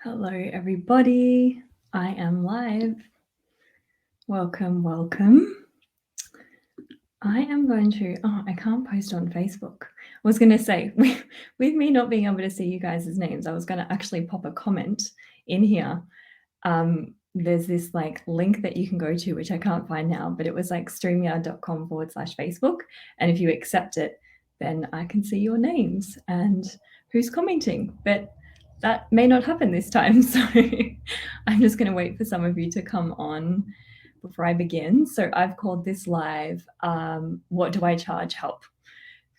Hello, everybody. I am live. Welcome, welcome. I am going to, I can't post on Facebook. I was going to say, with me not being able to see you guys' names, I was going to actually pop a comment in here. There's this like link that you can go to, which I can't find now, but it was like streamyard.com/Facebook. And if you accept it, then I can see your names and who's commenting. But that may not happen this time. So I'm just going to wait for some of you to come on before I begin. So I've called this live, What Do I Charge Help?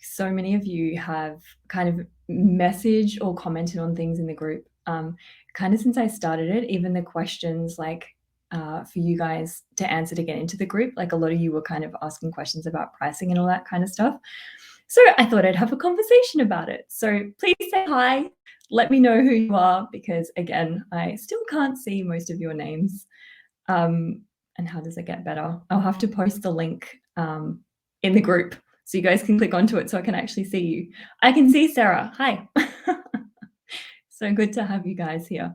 So many of you have kind of messaged or commented on things in the group. Kind of since I started it, even the questions like for you guys to answer to get into the group, like a lot of you were kind of asking questions about pricing and all that kind of stuff. So I thought I'd have a conversation about it. So please say hi. Let me know who you are, because again, I still can't see most of your names. And how does it get better? I'll have to post the link in the group so you guys can click onto it so I can actually see you. I can see Sarah. Hi. So good to have you guys here.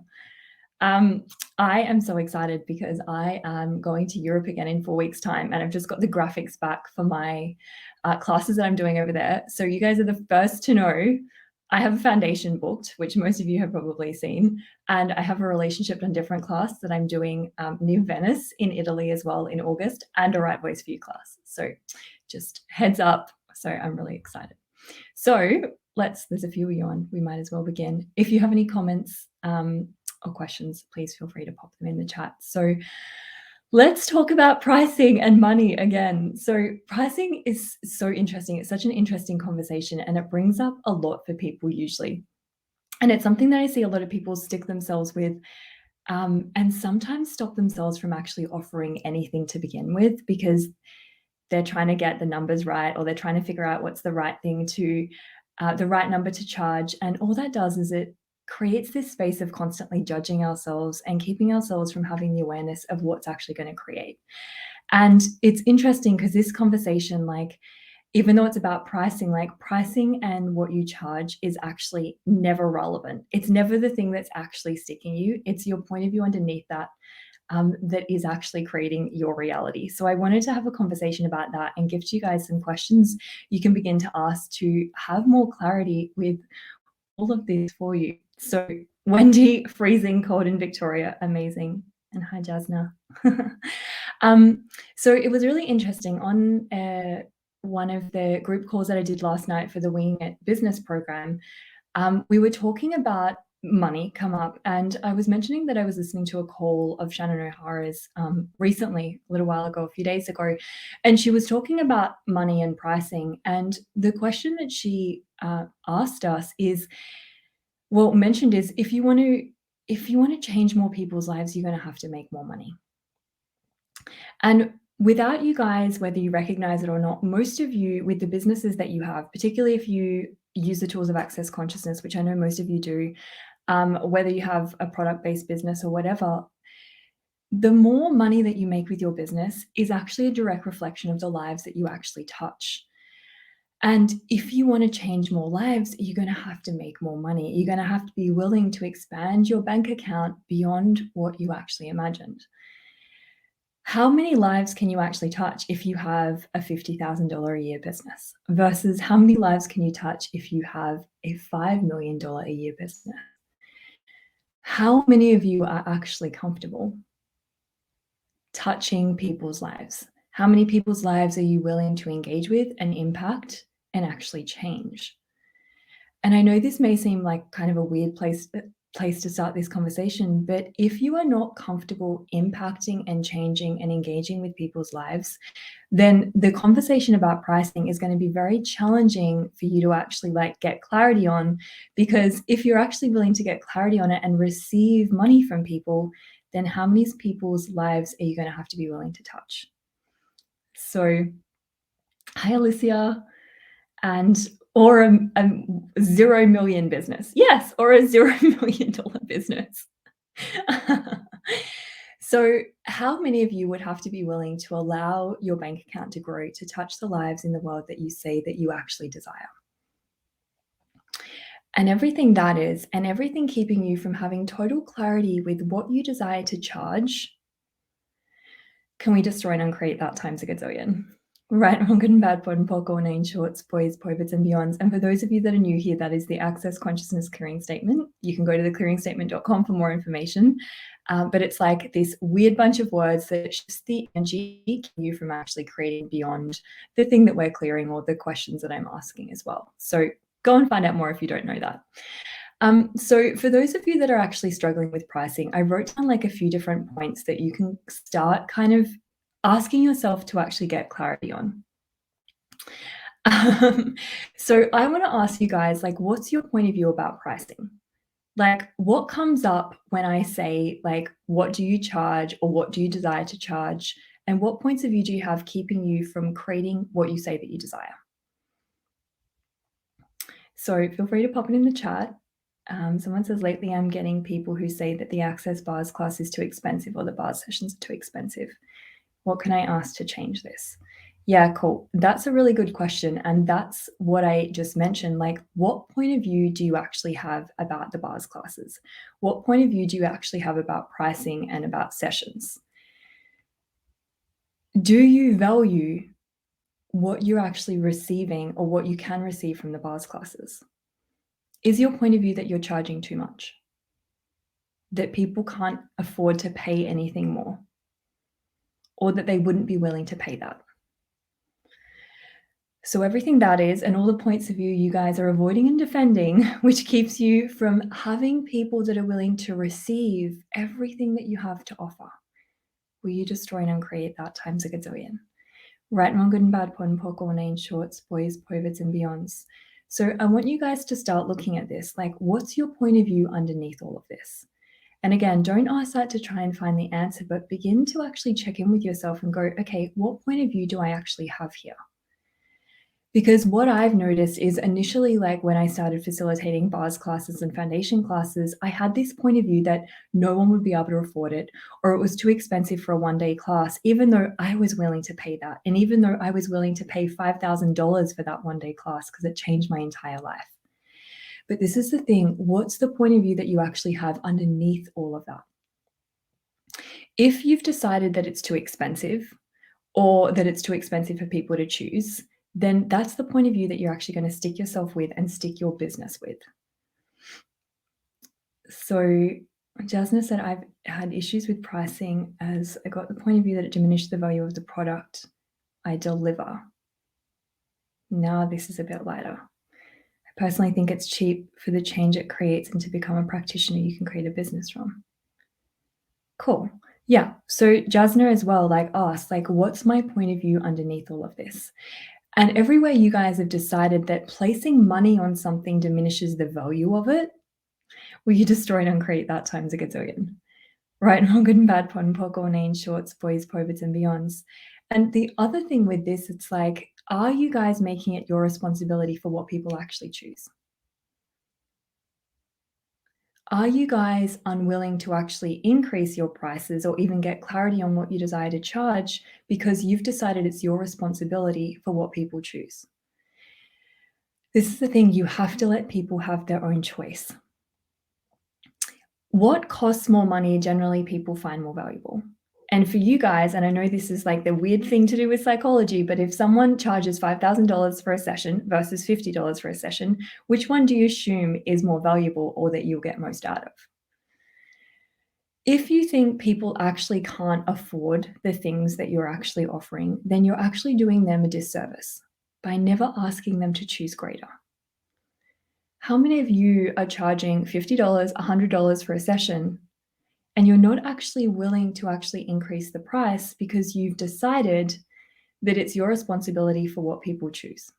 I am so excited because I am going to Europe again in 4 weeks' time, and I've just got the graphics back for my classes that I'm doing over there. So you guys are the first to know. I have a foundation booked, which most of you have probably seen, and I have a relationship and different class that I'm doing near Venice in Italy as well in August, and a Right Voice for You class. So just heads up. So I'm really excited. So there's a few of you on, we might as well begin. If you have any comments or questions, please feel free to pop them in the chat. So let's talk about pricing and money again. So pricing is so interesting. It's such an interesting conversation, and it brings up a lot for people usually. And it's something that I see a lot of people stick themselves with and sometimes stop themselves from actually offering anything to begin with, because they're trying to get the numbers right, or they're trying to figure out what's the right thing to, the right number to charge. And all that does is it creates this space of constantly judging ourselves and keeping ourselves from having the awareness of what's actually going to create. And it's interesting because this conversation, like, even though it's about pricing, like pricing and what you charge is actually never relevant. It's never the thing that's actually sticking you. It's your point of view underneath that that is actually creating your reality. So I wanted to have a conversation about that and give to you guys some questions you can begin to ask to have more clarity with all of this for you. So Wendy, freezing cold in Victoria, amazing. And hi, Jasna. So it was really interesting on one of the group calls that I did last night for the Wing It Business program. We were talking about money come up, and I was mentioning that I was listening to a call of Shannon O'Hara's recently, a little while ago, a few days ago, and she was talking about money and pricing. And the question that she asked us is, well, mentioned is, if you want to change more people's lives, you're going to have to make more money. And without you guys, whether you recognize it or not, most of you with the businesses that you have, particularly if you use the tools of Access Consciousness, which I know most of you do, whether you have a product-based business or whatever, the more money that you make with your business is actually a direct reflection of the lives that you actually touch. And if you want to change more lives, you're going to have to make more money. You're going to have to be willing to expand your bank account beyond what you actually imagined. How many lives can you actually touch if you have a $50,000 a year business versus how many lives can you touch if you have a $5 million a year business? How many of you are actually comfortable touching people's lives? How many people's lives are you willing to engage with and impact and actually change? And I know this may seem like kind of a weird place to start this conversation, but if you are not comfortable impacting and changing and engaging with people's lives, then the conversation about pricing is going to be very challenging for you to actually like get clarity on, because if you're actually willing to get clarity on it and receive money from people, then how many people's lives are you going to have to be willing to touch? So hi, Alicia. Or a 0 million business. Yes, or a $0 million business. So how many of you would have to be willing to allow your bank account to grow to touch the lives in the world that you say that you actually desire? and everything that is, and everything keeping you from having total clarity with what you desire to charge, can we destroy and uncreate that times a gazillion? Right, wrong, good and bad, pod and poc, all nine shorts, boys, pivots, and beyonds. And for those of you that are new here, that is the Access Consciousness Clearing Statement. You can go to theclearingstatement.com for more information. But it's like this weird bunch of words that shifts the energy, keeping you from actually creating beyond the thing that we're clearing or the questions that I'm asking as well. So go and find out more if you don't know that. So for those of you that are actually struggling with pricing, I wrote down like a few different points that you can start kind of asking yourself to actually get clarity on. So I want to ask you guys, like, what's your point of view about pricing? Like, what comes up when I say, like, what do you charge or what do you desire to charge? And what points of view do you have keeping you from creating what you say that you desire? So feel free to pop it in the chat. Someone says, lately I'm getting people who say that the Access Bars class is too expensive or the bars sessions are too expensive. What can I ask to change this? Yeah, cool. That's a really good question. And that's what I just mentioned. Like, what point of view do you actually have about the bars classes? What point of view do you actually have about pricing and about sessions? Do you value what you're actually receiving or what you can receive from the bars classes? Is your point of view that you're charging too much? That people can't afford to pay anything more? Or that they wouldn't be willing to pay that? So everything that is, and all the points of view you guys are avoiding and defending, which keeps you from having people that are willing to receive everything that you have to offer. Will you destroy and uncreate that times a gazillion? Right and wrong, good and bad, pod and poc, all nine shorts, boys, pivots, and beyonds. So I want you guys to start looking at this. Like, what's your point of view underneath all of this? And again, don't ask that to try and find the answer, but begin to actually check in with yourself and go, okay, what point of view do I actually have here? Because what I've noticed is initially, like when I started facilitating bars classes and foundation classes, I had this point of view that no one would be able to afford it, or it was too expensive for a one-day class, even though I was willing to pay that. And even though I was willing to pay $5,000 for that one-day class because it changed my entire life. But this is the thing, what's the point of view that you actually have underneath all of that? If you've decided that it's too expensive or that it's too expensive for people to choose, then that's the point of view that you're actually going to stick yourself with and stick your business with. So Jasna said, I've had issues with pricing as I got the point of view that it diminished the value of the product I deliver. Now this is a bit lighter. I personally think it's cheap for the change it creates, and to become a practitioner you can create a business from. Cool. Yeah. So Jasna as well, like asked, like, what's my point of view underneath all of this? And everywhere you guys have decided that placing money on something diminishes the value of it, will you destroy and uncreate that times a gazillion? Right and wrong, good and bad, pod and poc, all nine shorts, boys, pivots, and beyonds. And the other thing with this, it's like, are you guys making it your responsibility for what people actually choose? Are you guys unwilling to actually increase your prices or even get clarity on what you desire to charge because you've decided it's your responsibility for what people choose? This is the thing, you have to let people have their own choice. What costs more money generally people find more valuable? And for you guys, and I know this is like the weird thing to do with psychology, but if someone charges $5,000 for a session versus $50 for a session, which one do you assume is more valuable or that you'll get most out of? If you think people actually can't afford the things that you're actually offering, then you're actually doing them a disservice by never asking them to choose greater. How many of you are charging $50, $100 for a session, and you're not actually willing to actually increase the price because you've decided that it's your responsibility for what people choose?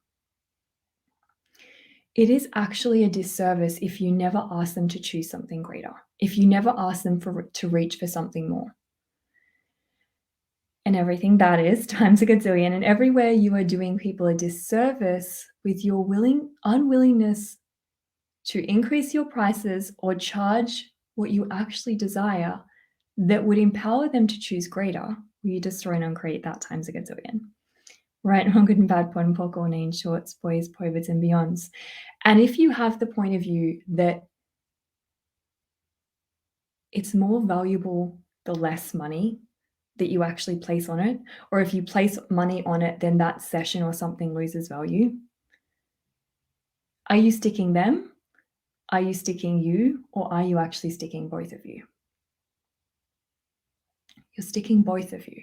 It is actually a disservice if you never ask them to choose something greater, if you never ask them to reach for something more. And everything that is times a gazillion, and everywhere you are doing people a disservice with your unwillingness to increase your prices or charge what you actually desire that would empower them to choose greater, will you destroy and uncreate that times a gazillion? Right, wrong, good and bad, POD and POC, all names, shorts, boys, povids, and beyonds. And if you have the point of view that it's more valuable the less money that you actually place on it, or if you place money on it, then that session or something loses value. Are you sticking them? Are you sticking you? Or are you actually sticking both of you? You're sticking both of you.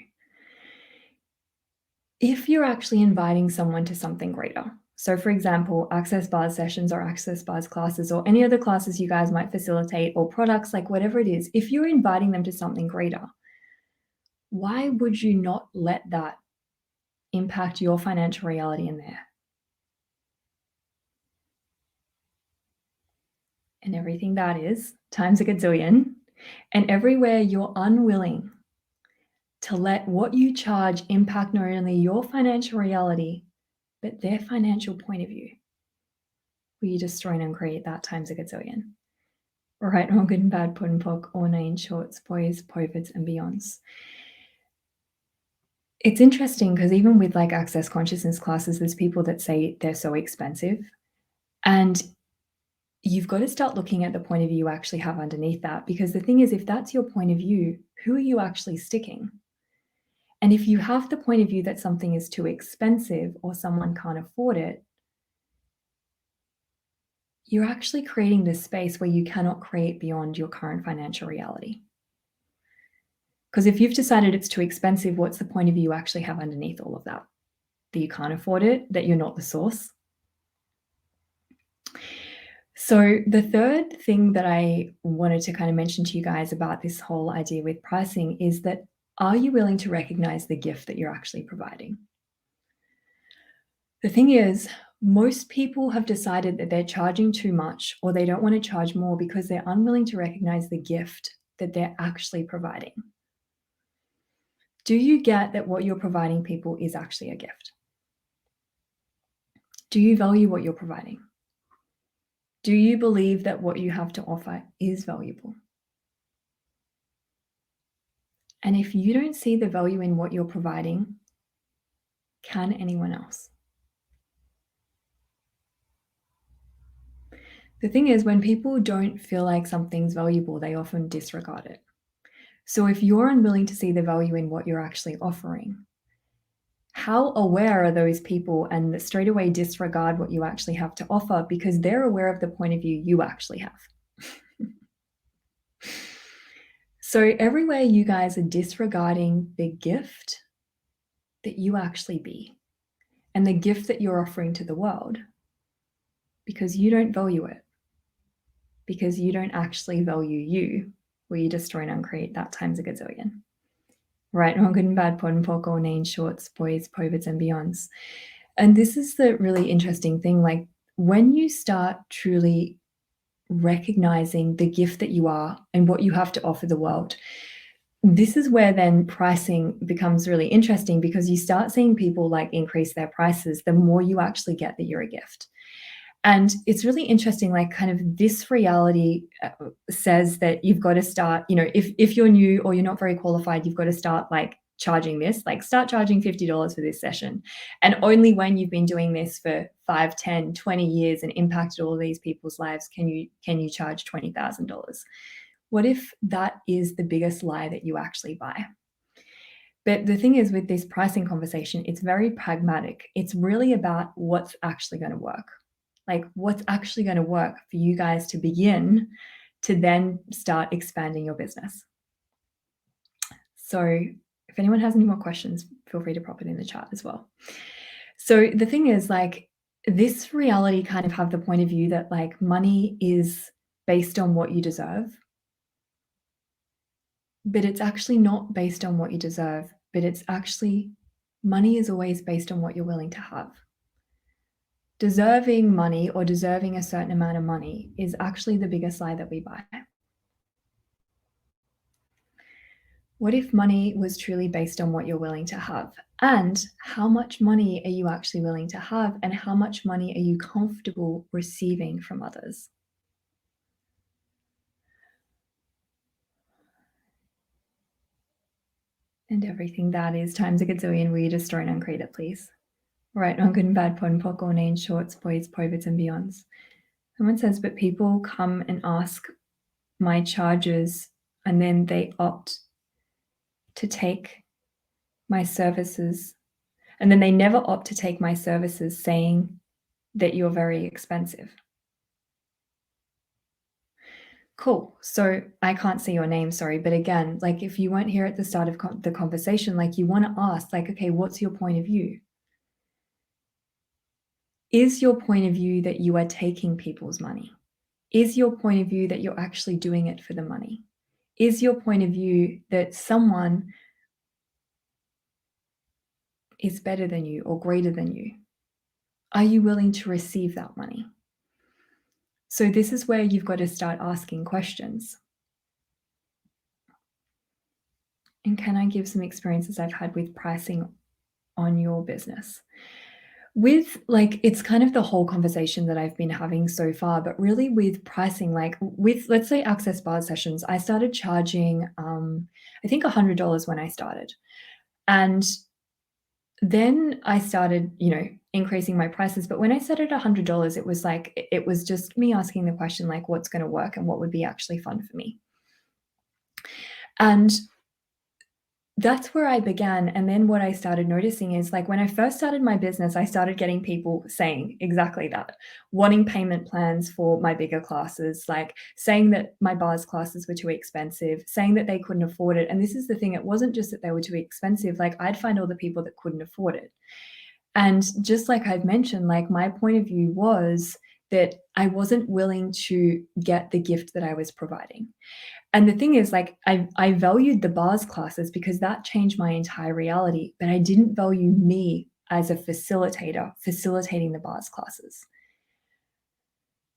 If you're actually inviting someone to something greater, so for example, Access Bars sessions or Access Bars classes or any other classes you guys might facilitate or products, like whatever it is, if you're inviting them to something greater, why would you not let that impact your financial reality in there? And everything that is times a gazillion, and everywhere you're unwilling to let what you charge impact not only your financial reality, but their financial point of view, will you destroy and uncreate that times a gazillion? Right, wrong, good and bad, POD and POC, all nine shorts, boys, povids, and beyonds. It's interesting because even with like access consciousness classes, there's people that say they're so expensive. And you've got to start looking at the point of view you actually have underneath that. Because the thing is, if that's your point of view, who are you actually sticking? And if you have the point of view that something is too expensive or someone can't afford it, you're actually creating this space where you cannot create beyond your current financial reality. Because if you've decided it's too expensive, what's the point of view you actually have underneath all of that? That you can't afford it, that you're not the source. So the third thing that I wanted to kind of mention to you guys about this whole idea with pricing is that, are you willing to recognize the gift that you're actually providing? The thing is, most people have decided that they're charging too much or they don't want to charge more because they're unwilling to recognize the gift that they're actually providing. Do you get that what you're providing people is actually a gift? Do you value what you're providing? Do you believe that what you have to offer is valuable? And if you don't see the value in what you're providing, can anyone else? The thing is, when people don't feel like something's valuable, they often disregard it. So if you're unwilling to see the value in what you're actually offering, how aware are those people and straight away disregard what you actually have to offer because they're aware of the point of view you actually have? So everywhere you guys are disregarding the gift that you actually be and the gift that you're offering to the world because you don't value it, because you don't actually value you, will you destroy and uncreate that times a gazillion? Right, wrong, good and bad, POD and POC, all names, shorts, boys, povids, and beyonds. And this is the really interesting thing. Like when you start truly recognizing the gift that you are and what you have to offer the world, this is where then pricing becomes really interesting because you start seeing people like increase their prices the more you actually get that you're a gift. And it's really interesting, like kind of this reality says that you've got to start, if you're new or you're not very qualified, you've got to start like charging this, like start charging $50 for this session. And only when you've been doing this for 5, 10, 20 years and impacted all of these people's lives can you charge $20,000. What if that is the biggest lie that you actually buy? But the thing is with this pricing conversation, it's very pragmatic. It's really about what's actually going to work. Like what's actually going to work for you guys to begin to then start expanding your business. So if anyone has any more questions, feel free to pop it in the chat as well. So the thing is, like, this reality kind of have the point of view that like money is based on what you deserve, but it's actually not based on what you deserve, but it's actually money is always based on what you're willing to have. Deserving money or deserving a certain amount of money is actually the biggest lie that we buy. What if money was truly based on what you're willing to have? And how much money are you actually willing to have? And how much money are you comfortable receiving from others? And everything that is times a gazillion, will you destroy and uncreate it, please? Right, on good and bad, pod and poc, all names, shorts, boys, povids, and beyonds. Someone says, but people come and ask my charges and then they opt to take my services. And then they never opt to take my services saying that you're very expensive. Cool. So I can't see your name, sorry. But again, like if you weren't here at the start of the conversation, like you want to ask, like, okay, what's your point of view? Is your point of view that you are taking people's money? Is your point of view that you're actually doing it for the money? Is your point of view that someone is better than you or greater than you? Are you willing to receive that money? So this is where you've got to start asking questions. And can I give some experiences I've had with pricing on your business? With like, it's kind of the whole conversation that I've been having so far, but really with pricing, like with, let's say, Access Bars sessions, I started charging, I think $100 when I started. And then I started, increasing my prices. But when I set it $100, it was like, it was just me asking the question, like, what's going to work and what would be actually fun for me. And that's where I began. And then what I started noticing is like when I first started my business, I started getting people saying exactly that, wanting payment plans for my bigger classes, like saying that my bars classes were too expensive, saying that they couldn't afford it. And this is the thing, it wasn't just that they were too expensive, like I'd find all the people that couldn't afford it. And just like I've mentioned, like my point of view was that I wasn't willing to get the gift that I was providing. And the thing is, like, I valued the bars classes because that changed my entire reality, but I didn't value me as a facilitator facilitating the bars classes.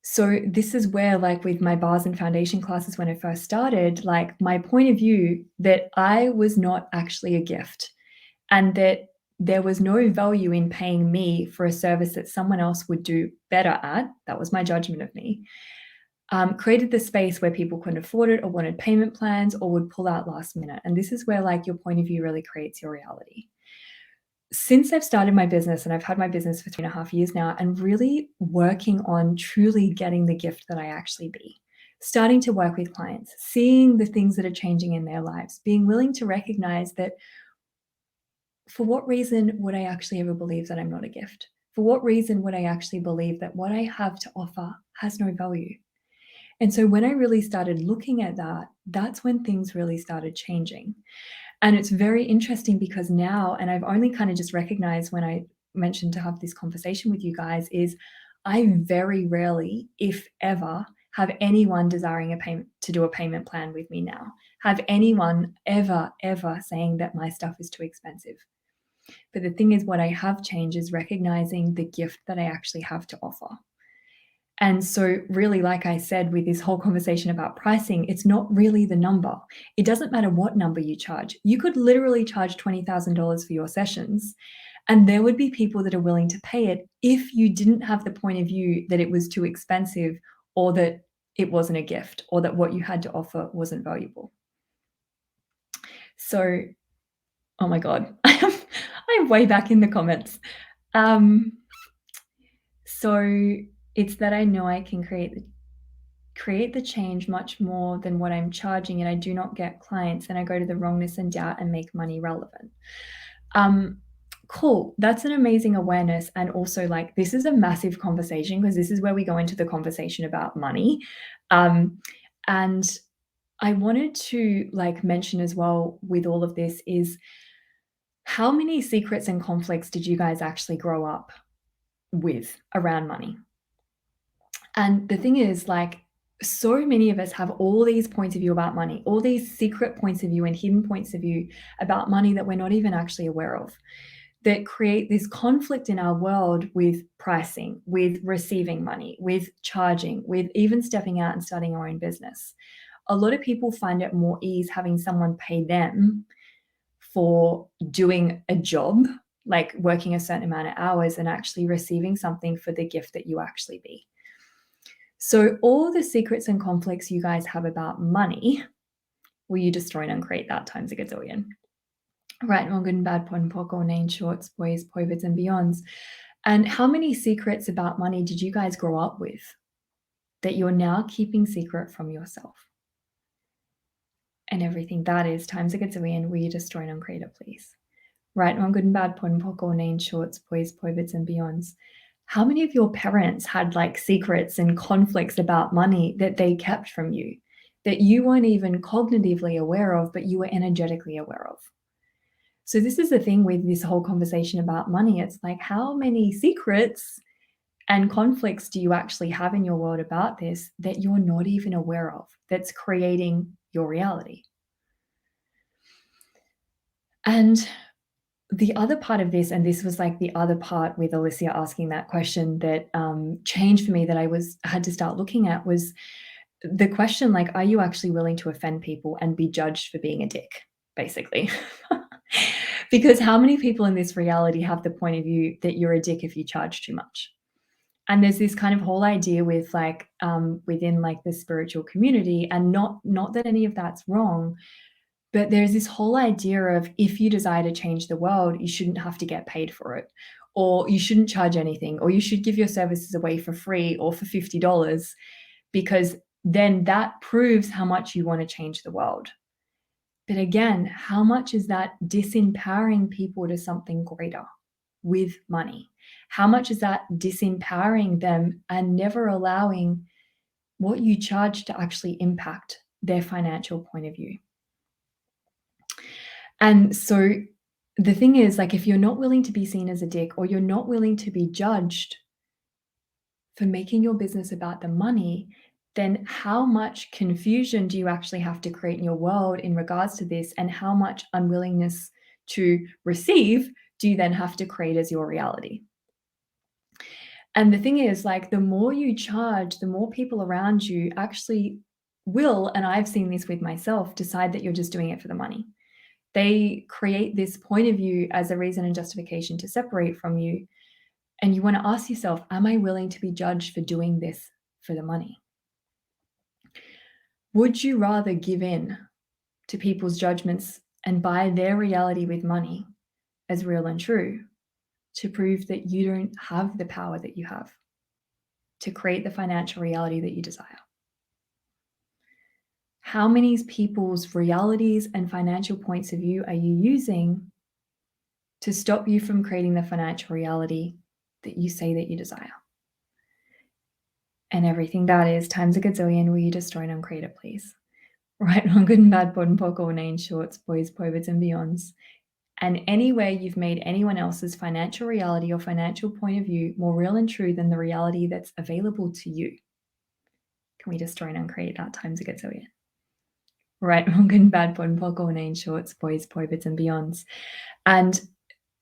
So this is where, like, with my bars and foundation classes when I first started, like my point of view that I was not actually a gift and that there was no value in paying me for a service that someone else would do better at. That was my judgment of me. Created the space where people couldn't afford it or wanted payment plans or would pull out last minute. And this is where like your point of view really creates your reality. Since I've started my business and I've had my business for 3.5 years now and really working on truly getting the gift that I actually be, starting to work with clients, seeing the things that are changing in their lives, being willing to recognize that for what reason would I actually ever believe that I'm not a gift? For what reason would I actually believe that what I have to offer has no value? And so when I really started looking at that, that's when things really started changing. And it's very interesting because now, and I've only kind of just recognized when I mentioned to have this conversation with you guys, is I very rarely, if ever, have anyone desiring a payment to do a payment plan with me now. Have anyone ever saying that my stuff is too expensive. But the thing is, what I have changed is recognizing the gift that I actually have to offer. And so, really, like I said, with this whole conversation about pricing, it's not really the number. It doesn't matter what number you charge. You could literally charge $20,000 for your sessions, and there would be people that are willing to pay it if you didn't have the point of view that it was too expensive or that it wasn't a gift or that what you had to offer wasn't valuable. So, oh my God, I'm way back in the comments. So it's that I know I can create the change much more than what I'm charging, and I do not get clients, and I go to the wrongness and doubt and make money relevant. Cool. That's an amazing awareness. And also, like, this is a massive conversation because this is where we go into the conversation about money. And I wanted to like mention as well with all of this is how many secrets and conflicts did you guys actually grow up with around money? And the thing is, like, so many of us have all these points of view about money, all these secret points of view and hidden points of view about money that we're not even actually aware of, that create this conflict in our world with pricing, with receiving money, with charging, with even stepping out and starting our own business. A lot of people find it more ease having someone pay them for doing a job, like working a certain amount of hours, and actually receiving something for the gift that you actually be. So all the secrets and conflicts you guys have about money, will you destroy and uncreate that times a gazillion? Right, wrong, good and bad, POD and POC, all names, shorts, boys, poivits, and beyonds. And how many secrets about money did you guys grow up with that you're now keeping secret from yourself? And everything that is times a gazillion, will you destroy and uncreate it, please? Right, wrong, good and bad, POD and POC, all names, shorts, boys, poivits, and beyonds. How many of your parents had like secrets and conflicts about money that they kept from you that you weren't even cognitively aware of, but you were energetically aware of? So this is the thing with this whole conversation about money. It's like, how many secrets and conflicts do you actually have in your world about this that you're not even aware of, that's creating your reality? And the other part of this, and this was like the other part with Alicia asking that question that changed for me, that I had to start looking at, was the question like, are you actually willing to offend people and be judged for being a dick, basically? Because how many people in this reality have the point of view that you're a dick if you charge too much? And there's this kind of whole idea with like within like the spiritual community, and not that any of that's wrong, but there's this whole idea of, if you desire to change the world, you shouldn't have to get paid for it, or you shouldn't charge anything, or you should give your services away for free or for $50, because then that proves how much you want to change the world. But again, how much is that disempowering people to something greater with money? How much is that disempowering them and never allowing what you charge to actually impact their financial point of view? And so the thing is, like, if you're not willing to be seen as a dick, or you're not willing to be judged for making your business about the money, then how much confusion do you actually have to create in your world in regards to this? And how much unwillingness to receive do you then have to create as your reality? And the thing is, like, the more you charge, the more people around you actually will, and I've seen this with myself, decide that you're just doing it for the money. They create this point of view as a reason and justification to separate from you. And you want to ask yourself, am I willing to be judged for doing this for the money? Would you rather give in to people's judgments and buy their reality with money as real and true, to prove that you don't have the power that you have to create the financial reality that you desire? How many people's realities and financial points of view are you using to stop you from creating the financial reality that you say that you desire? And everything that is times a gazillion, will you destroy and uncreate it, please? Right, wrong, good and bad, POD and POC, all names, shorts, boys, poivits, and beyonds. And any way you've made anyone else's financial reality or financial point of view more real and true than the reality that's available to you, can we destroy and uncreate that times a gazillion? Right, wrong, good and bad, POD and POC, all names, shorts, boys, poivits, and beyonds. And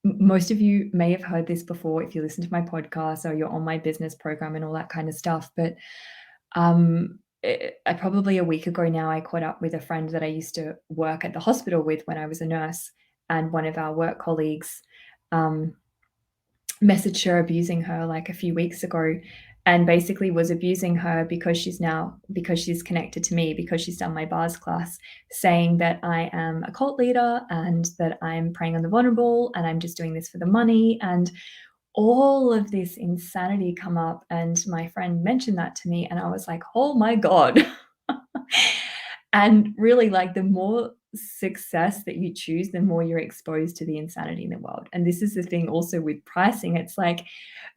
most of you may have heard this before if you listen to my podcast or you're on my business program and all that kind of stuff. But probably a week ago now, I caught up with a friend that I used to work at the hospital with when I was a nurse, and one of our work colleagues um, messaged her abusing her like a few weeks ago, and basically was abusing her because she's connected to me, because she's done my bars class, saying that I am a cult leader and that I'm preying on the vulnerable and I'm just doing this for the money, and all of this insanity come up. And my friend mentioned that to me and I was like, oh my God. And really, like, the more success that you choose, the more you're exposed to the insanity in the world. And this is the thing also with pricing. It's like,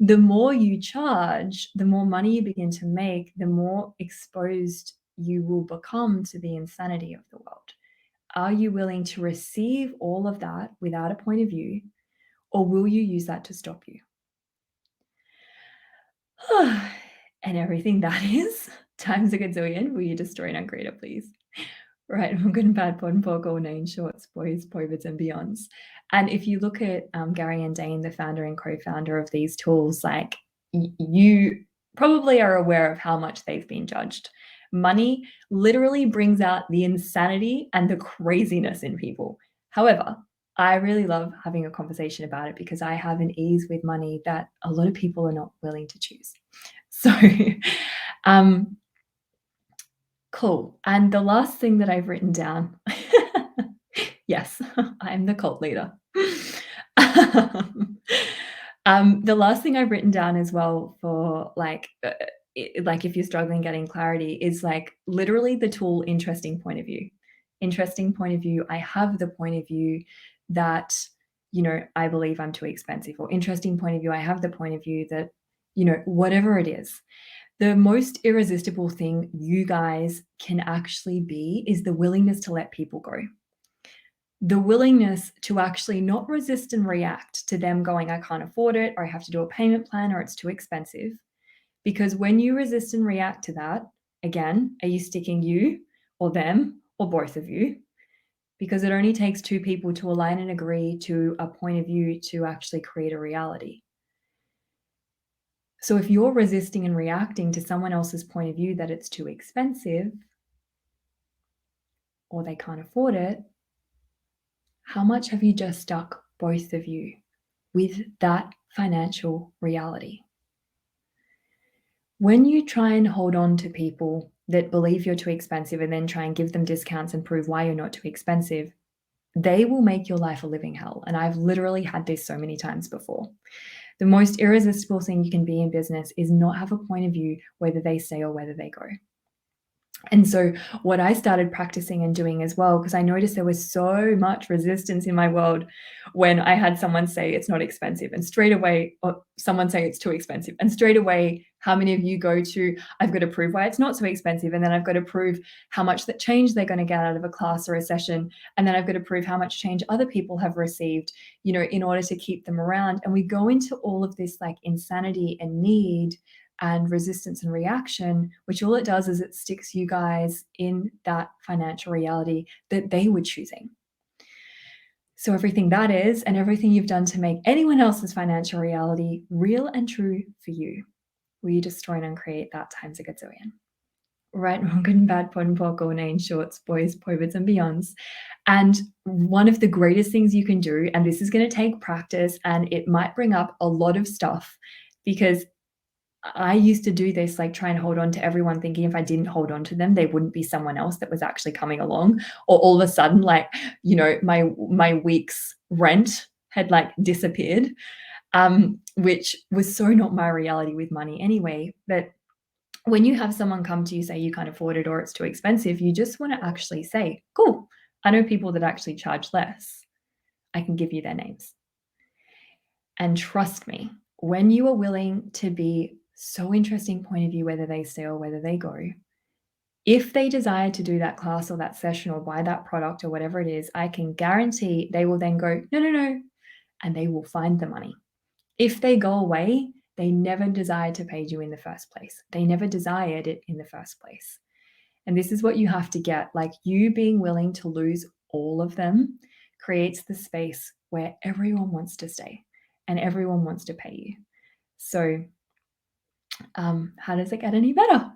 the more you charge, the more money you begin to make, the more exposed you will become to the insanity of the world. Are you willing to receive all of that without a point of view, or will you use that to stop you? And everything that is times a gazillion, will you destroy and uncreate it, please? Right, good and bad, POD and POC, all names, shorts, boys, poivits, and beyonds. And if you look at Gary and Dane, the founder and co-founder of these tools, like, you probably are aware of how much they've been judged. Money literally brings out the insanity and the craziness in people. However, I really love having a conversation about it because I have an ease with money that a lot of people are not willing to choose. So, cool. And the last thing that I've written down Yes, I'm the cult leader. The last thing I've written down as well for like if you're struggling getting clarity is like literally the tool interesting point of view. Interesting point of view. I have the point of view that, I believe I'm too expensive, or interesting point of view. I have the point of view that, whatever it is. The most irresistible thing you guys can actually be is the willingness to let people go. The willingness to actually not resist and react to them going, I can't afford it, or I have to do a payment plan, or it's too expensive. Because when you resist and react to that, again, are you sticking you or them or both of you? Because it only takes two people to align and agree to a point of view to actually create a reality. So if you're resisting and reacting to someone else's point of view that it's too expensive or they can't afford it, how much have you just stuck both of you with that financial reality? When you try and hold on to people that believe you're too expensive and then try and give them discounts and prove why you're not too expensive, they will make your life a living hell. And I've literally had this so many times before. The most irresistible thing you can be in business is not have a point of view whether they stay or whether they go. And so what I started practicing and doing as well, because I noticed there was so much resistance in my world when I had someone say it's not expensive, and straight away, or someone say it's too expensive, and straight away, how many of you go to, I've got to prove why it's not so expensive, and then I've got to prove how much that change they're going to get out of a class or a session, and then I've got to prove how much change other people have received, in order to keep them around. And we go into all of this like insanity and need and resistance and reaction, which all it does is it sticks you guys in that financial reality that they were choosing. So everything that is, and everything you've done to make anyone else's financial reality real and true for you, will you destroy and uncreate that times a gazillion? Right, wrong, good and bad, pod and pork, all in shorts, boys, poivets, and beyonds. And one of the greatest things you can do, and this is going to take practice, and it might bring up a lot of stuff, because I used to do this, like try and hold on to everyone, thinking if I didn't hold on to them, there wouldn't be someone else that was actually coming along. Or all of a sudden, like, my week's rent had like disappeared, which was so not my reality with money anyway. But when you have someone come to you, say you can't afford it or it's too expensive, you just want to actually say, cool, I know people that actually charge less. I can give you their names. And trust me, when you are willing to be so interesting point of view, whether they stay or whether they go, if they desire to do that class or that session or buy that product or whatever it is, I can guarantee they will then go, no, no, no. And they will find the money. If they go away, they never desired to pay you in the first place. They never desired it in the first place. And this is what you have to get. Like, you being willing to lose all of them creates the space where everyone wants to stay and everyone wants to pay you. So how does it get any better?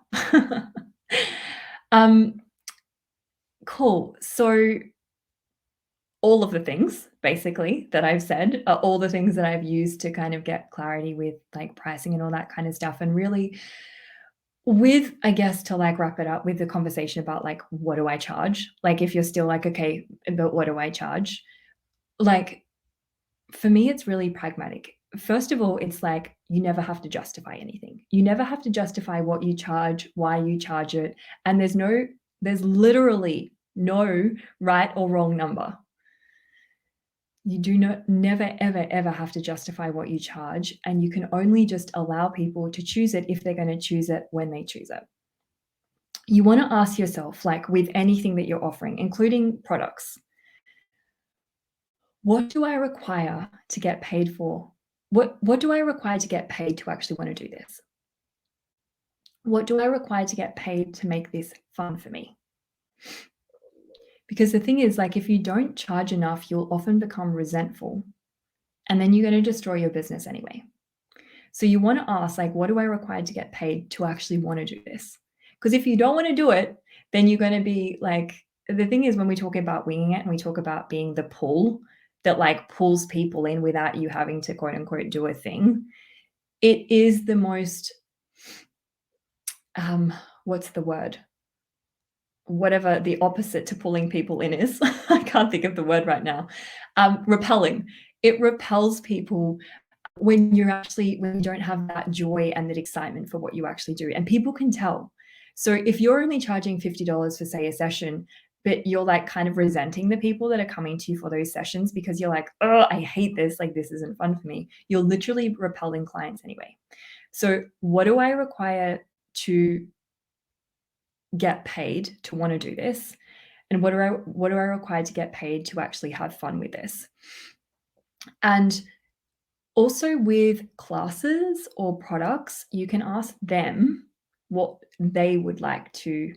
Cool. So all of the things basically that I've said are all the things that I've used to kind of get clarity with like pricing and all that kind of stuff. And really with, I guess, to like wrap it up with the conversation about like, what do I charge? Like, if you're still like, okay, but what do I charge? Like, for me, it's really pragmatic. First of all, it's like you never have to justify anything. You never have to justify what you charge, why you charge it. And there's literally no right or wrong number. You do not never, ever, ever have to justify what you charge. And you can only just allow people to choose it if they're going to choose it when they choose it. You want to ask yourself, like with anything that you're offering, including products, what do I require to get paid for? What do I require to get paid to actually want to do this? What do I require to get paid to make this fun for me? Because the thing is, like, if you don't charge enough, you'll often become resentful, and then you're going to destroy your business anyway. So you want to ask, like, what do I require to get paid to actually want to do this? Because if you don't want to do it, then you're going to be like, the thing is, when we talk about winging it and we talk about being the pull that like pulls people in without you having to quote unquote do a thing, it is the most, what's the word? whatever the opposite to pulling people in is. I can't think of the word right now. Repelling. It repels people when you don't have that joy and that excitement for what you actually do, and people can tell. So if you're only charging $50 for, say, a session, but you're like kind of resenting the people that are coming to you for those sessions because you're like, oh, I hate this, like this isn't fun for me, you're literally repelling clients anyway. So what do I require to get paid to want to do this? And what do I require to get paid to actually have fun with this? And also with classes or products, you can ask them what they would like to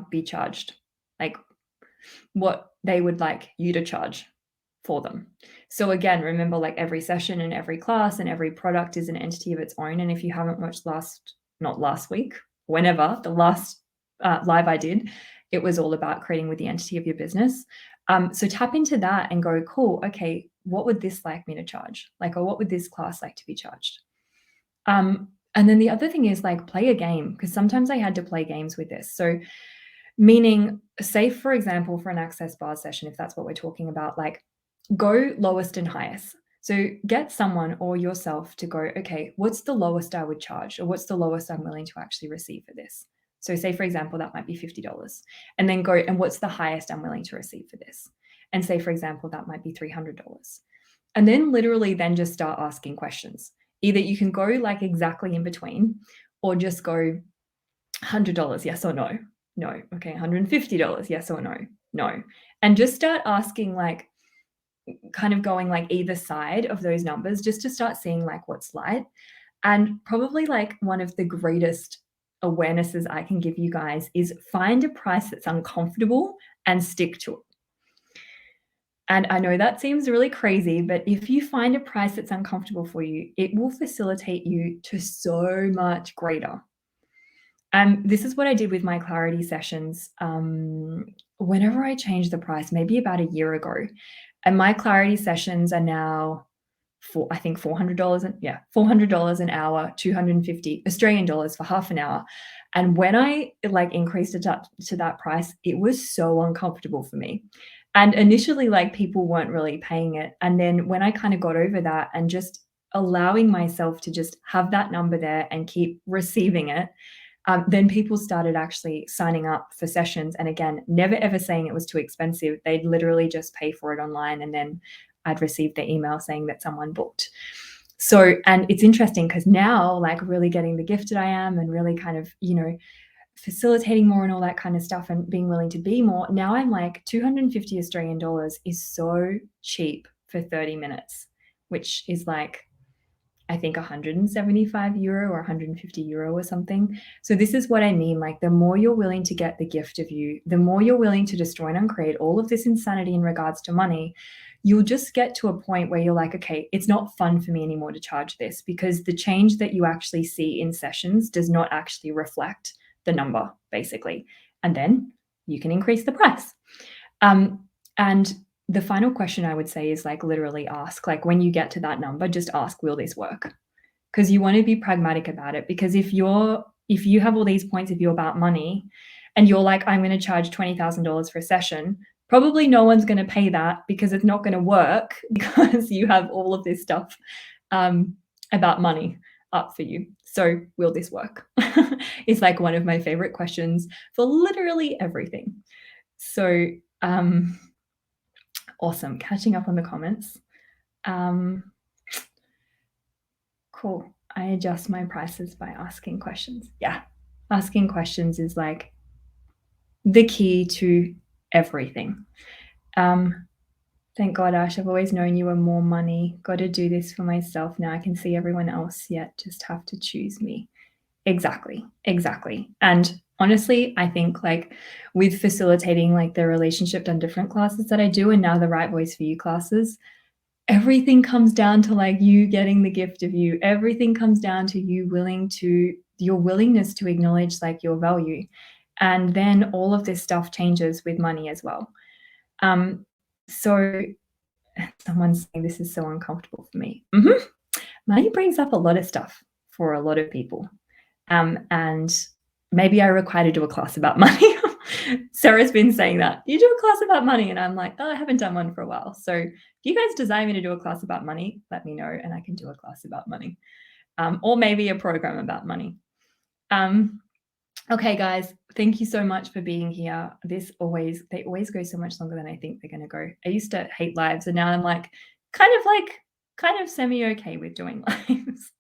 be charged, like what they would like you to charge for them. So again, remember, like every session and every class and every product is an entity of its own. And if you haven't watched not last week, whenever the last live I did, it was all about creating with the entity of your business. So tap into that and go, cool, okay, what would this like me to charge? Like, or what would this class like to be charged? And then the other thing is like play a game, because sometimes I had to play games with this. So meaning, say, for example, for an Access Bars session, if that's what we're talking about, like go lowest and highest. So get someone or yourself to go, okay, what's the lowest I would charge, or what's the lowest I'm willing to actually receive for this? So say, for example, that might be $50. And then go, and what's the highest I'm willing to receive for this? And say, for example, that might be $300. And then literally then just start asking questions. Either you can go like exactly in between, or just go $100, yes or no? No. Okay, $150, yes or no? No. And just start asking, like, kind of going like either side of those numbers, just to start seeing like what's light. And probably like one of the greatest awarenesses I can give you guys is find a price that's uncomfortable and stick to it. And I know that seems really crazy, but if you find a price that's uncomfortable for you, it will facilitate you to so much greater. This is what I did with my clarity sessions. Whenever I changed the price, maybe about a year ago, and my clarity sessions are now I think $400, $400 an hour, 250 Australian dollars for half an hour. And when I like increased it up to that price, it was so uncomfortable for me. And initially, like people weren't really paying it. And then when I kind of got over that and just allowing myself to just have that number there and keep receiving it, then people started actually signing up for sessions. And again, never ever saying it was too expensive. They'd literally just pay for it online, and then I'd receive the email saying that someone booked. So, and it's interesting because now, like really getting the gifted I am and really kind of, facilitating more and all that kind of stuff and being willing to be more. Now I'm like 250 Australian dollars is so cheap for 30 minutes, which is like, I think 175 euro or 150 euro or something. So this is what I mean. Like the more you're willing to get the gift of you, the more you're willing to destroy and uncreate all of this insanity in regards to money, you'll just get to a point where you're like, okay, it's not fun for me anymore to charge this, because the change that you actually see in sessions does not actually reflect the number, basically. And then you can increase the price. And the final question I would say is like literally ask, like when you get to that number, just ask, will this work? Because you want to be pragmatic about it. Because if you have all these points of view about money and you're like, I'm going to charge $20,000 for a session, probably no one's going to pay that, because it's not going to work because you have all of this stuff about money up for you. So will this work? It's like one of my favorite questions for literally everything. So awesome. Catching up on the comments. Cool. I adjust my prices by asking questions. Yeah. Asking questions is like the key to everything. Thank God, Ash. I've always known you were more money. Got to do this for myself. Now I can see everyone else, yet just have to choose me. Exactly. And honestly, I think like with facilitating like the relationship done different classes that I do, and now the Right Voice for You classes, everything comes down to like you getting the gift of you. Everything comes down to your willingness to acknowledge like your value. And then all of this stuff changes with money as well. So someone's saying this is so uncomfortable for me. Money brings up a lot of stuff for a lot of people. And maybe I require to do a class about money. Sarah's been saying that. You do a class about money. And I'm like, oh, I haven't done one for a while. So if you guys desire me to do a class about money, let me know and I can do a class about money. Or maybe a program about money. Okay, guys, thank you so much for being here. They always go so much longer than I think they're going to go. I used to hate lives, and now I'm like, kind of semi okay with doing lives.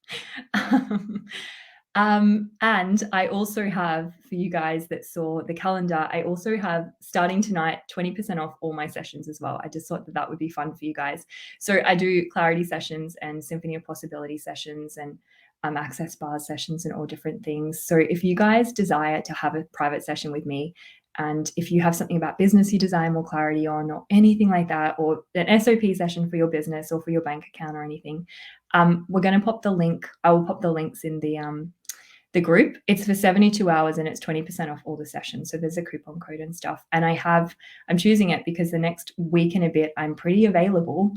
And I also have, for you guys that saw the calendar, I also have, starting tonight, 20% off all my sessions as well. I just thought that would be fun for you guys. So I do clarity sessions and Symphony of Possibility sessions and access bars sessions and all different things. So if you guys desire to have a private session with me, and if you have something about business you desire more clarity on, or anything like that, or an SOP session for your business or for your bank account or anything, we're going to pop the link. I will pop the links in the group. It's for 72 hours and it's 20% off all the sessions. So there's a coupon code and stuff. And I'm choosing it because the next week and a bit, I'm pretty available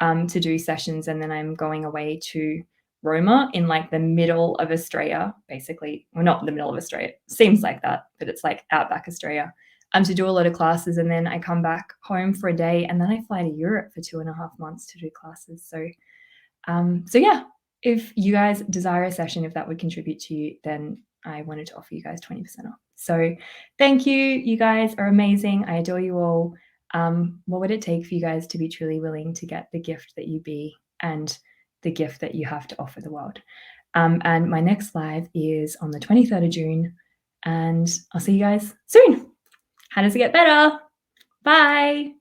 to do sessions. And then I'm going away to Roma in like the middle of Australia, basically. Well, not the middle of Australia. It seems like that, but it's like outback Australia. To do a lot of classes, and then I come back home for a day, and then I fly to Europe for 2.5 months to do classes. So yeah, if you guys desire a session, if that would contribute to you, then I wanted to offer you guys 20% off. So thank you. You guys are amazing. I adore you all. What would it take for you guys to be truly willing to get the gift that you be and the gift that you have to offer the world? And my next live is on the 23rd of June, and I'll see you guys soon. How does it get better? Bye.